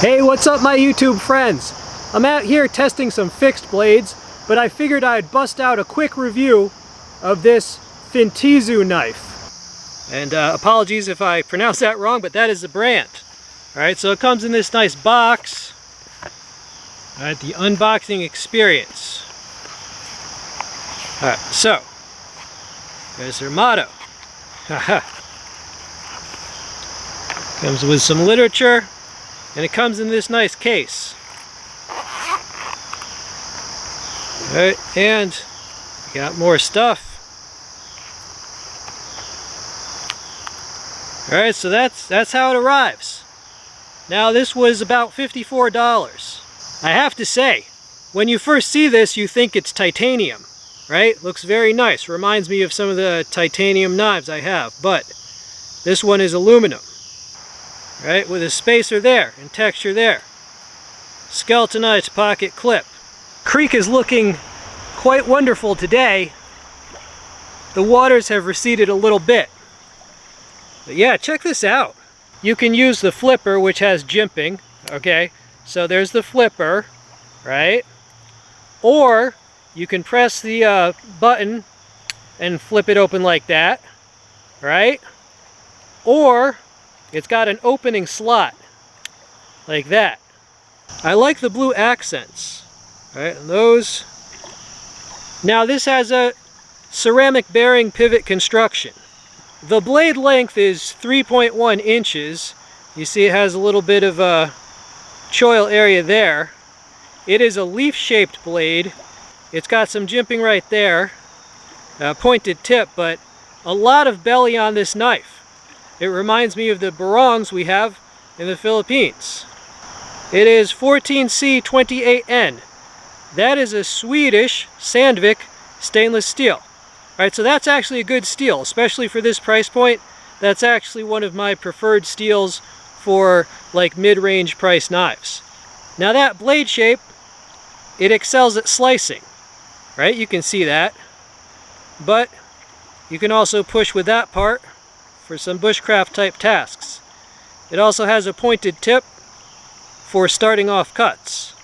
Hey, what's up my YouTube friends? I'm out here testing some fixed blades, but I figured I'd bust out a quick review of this Fintiso knife. And apologies if I pronounce that wrong, but that is the brand. Alright, so it comes in this nice box. Alright, the unboxing experience. Alright, so there's their motto. Comes with some literature. And it comes in this nice case. Alright, and we got more stuff. Alright, so that's how it arrives. Now this was about $54. I have to say, when you first see this you think it's titanium, right? Looks very nice. Reminds me of some of the titanium knives I have, but this one is aluminum. Right, with a spacer there and texture there. Skeletonized pocket clip. Creek is looking quite wonderful today. The waters have receded a little bit. But yeah, check this out. You can use the flipper, which has jimping. Okay, so there's the flipper, right? Or you can press the button and flip it open like that, right? Or it's got an opening slot, like that. I like the blue accents, right? And those. Now this has a ceramic bearing pivot construction. The blade length is 3.1 inches. You see it has a little bit of a choil area there. It is a leaf-shaped blade. It's got some jimping right there, pointed tip, but a lot of belly on this knife. It reminds me of the barongs we have in the Philippines. It is 14C28N. That is a Swedish Sandvik stainless steel. Alright, so that's actually a good steel, especially for this price point. That's actually one of my preferred steels for like mid-range price knives. Now that blade shape, it excels at slicing. Right, you can see that. But you can also push with that part for some bushcraft type tasks. It also has a pointed tip for starting off cuts,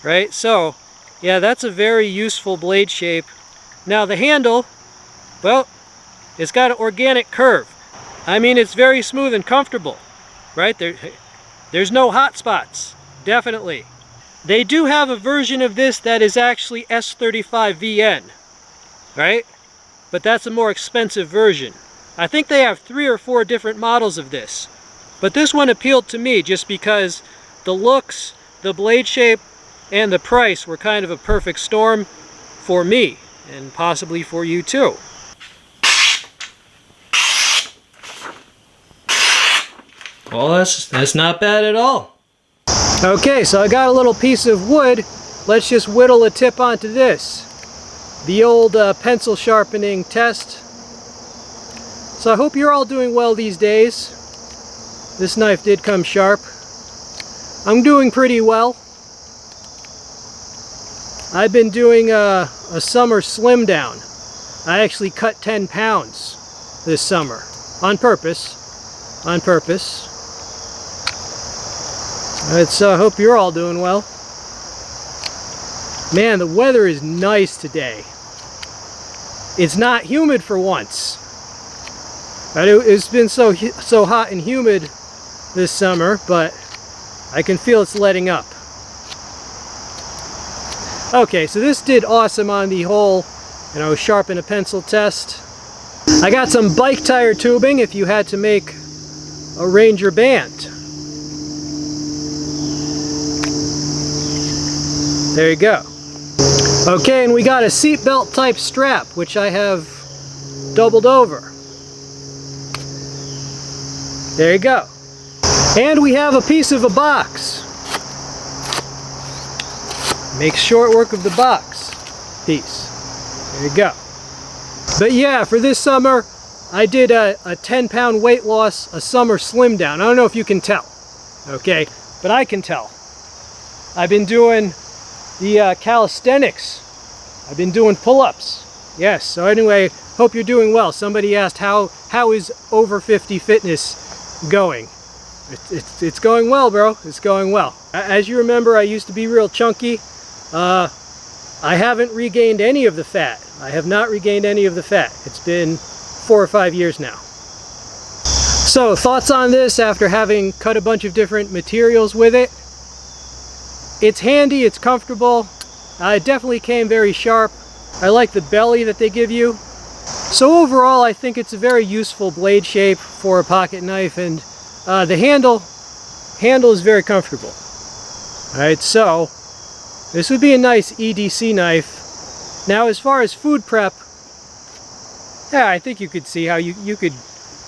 right? So yeah, that's a very useful blade shape. Now the handle, well, it's got an organic curve. I mean, it's very smooth and comfortable, right? There's no hot spots, definitely. They do have a version of this that is actually S35VN, right? But that's a more expensive version. I think they have 3 or 4 different models of this. But this one appealed to me just because the looks, the blade shape, and the price were kind of a perfect storm for me, and possibly for you too. Well, that's not bad at all. Okay, so I got a little piece of wood. Let's just whittle a tip onto this. The old pencil sharpening test. So I hope you're all doing well these days. This knife did come sharp. I'm doing pretty well. I've been doing a summer slim down. I actually cut 10 pounds this summer. On purpose. On purpose. So I hope you're all doing well. Man, the weather is nice today. It's not humid for once. It's been so hot and humid this summer, but I can feel it's letting up. Okay, so this did awesome on the whole, sharpen a pencil test. I got some bike tire tubing if you had to make a Ranger band. There you go. Okay, and we got a seatbelt type strap, which I have doubled over. There you go. And we have a piece of a box. Make short work of the box piece. There you go. But yeah, for this summer, I did a 10-pound weight loss, a summer slim down. I don't know if you can tell, okay? But I can tell. I've been doing the calisthenics. I've been doing pull-ups. Yes, so anyway, hope you're doing well. Somebody asked how is over 50 fitness going? It's going well, bro. It's going well. As you remember, I used to be real chunky. I haven't regained any of the fat. I have not regained any of the fat. It's been 4 or 5 years now. So, thoughts on this after having cut a bunch of different materials with it? It's handy, it's comfortable. It definitely came very sharp. I like the belly that they give you. So overall, I think it's a very useful blade shape for a pocket knife, and the handle is very comfortable. Alright, so this would be a nice EDC knife. Now, as far as food prep, yeah, I think you could see how you could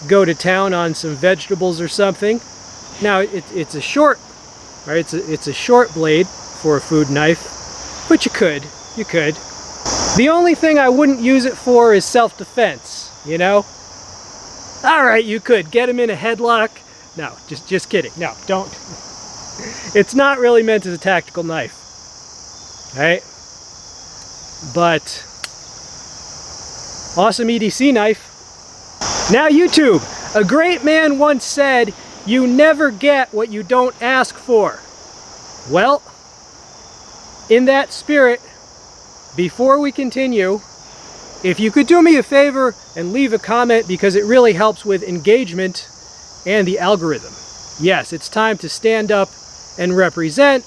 go to town on some vegetables or something. Now, it's a short, right? It's a short blade for a food knife, but you could. The only thing I wouldn't use it for is self-defense, you know? Alright, you could get him in a headlock. No, just kidding. No, don't. It's not really meant as a tactical knife. Alright? But awesome EDC knife. Now, YouTube, a great man once said, "You never get what you don't ask for." Well, in that spirit, before we continue, if you could do me a favor and leave a comment, because it really helps with engagement and the algorithm. Yes, it's time to stand up and represent,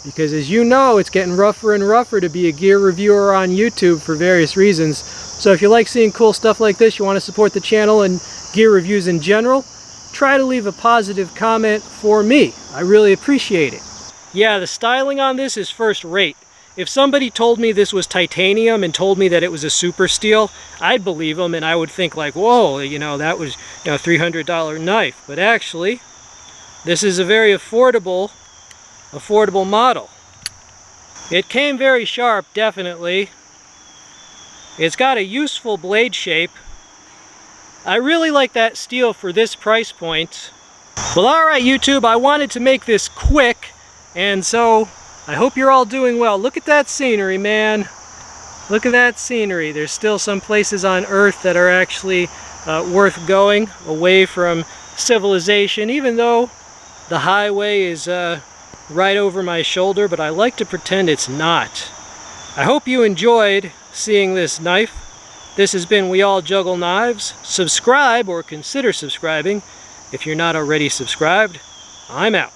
because as you know, it's getting rougher and rougher to be a gear reviewer on YouTube for various reasons. So if you like seeing cool stuff like this, you want to support the channel and gear reviews in general, try to leave a positive comment for me. I really appreciate it. Yeah, the styling on this is first rate. If somebody told me this was titanium and told me that it was a super steel, I'd believe them, and I would think like, whoa, you know, that was, you know, a $300 knife. But actually, this is a very affordable model. It came very sharp, definitely. It's got a useful blade shape. I really like that steel for this price point. Well, alright YouTube, I wanted to make this quick, and so I hope you're all doing well. Look at that scenery, man. Look at that scenery. There's still some places on Earth that are actually worth going, away from civilization, even though the highway is right over my shoulder, but I like to pretend it's not. I hope you enjoyed seeing this knife. This has been We All Juggle Knives. Subscribe, or consider subscribing if you're not already subscribed. I'm out.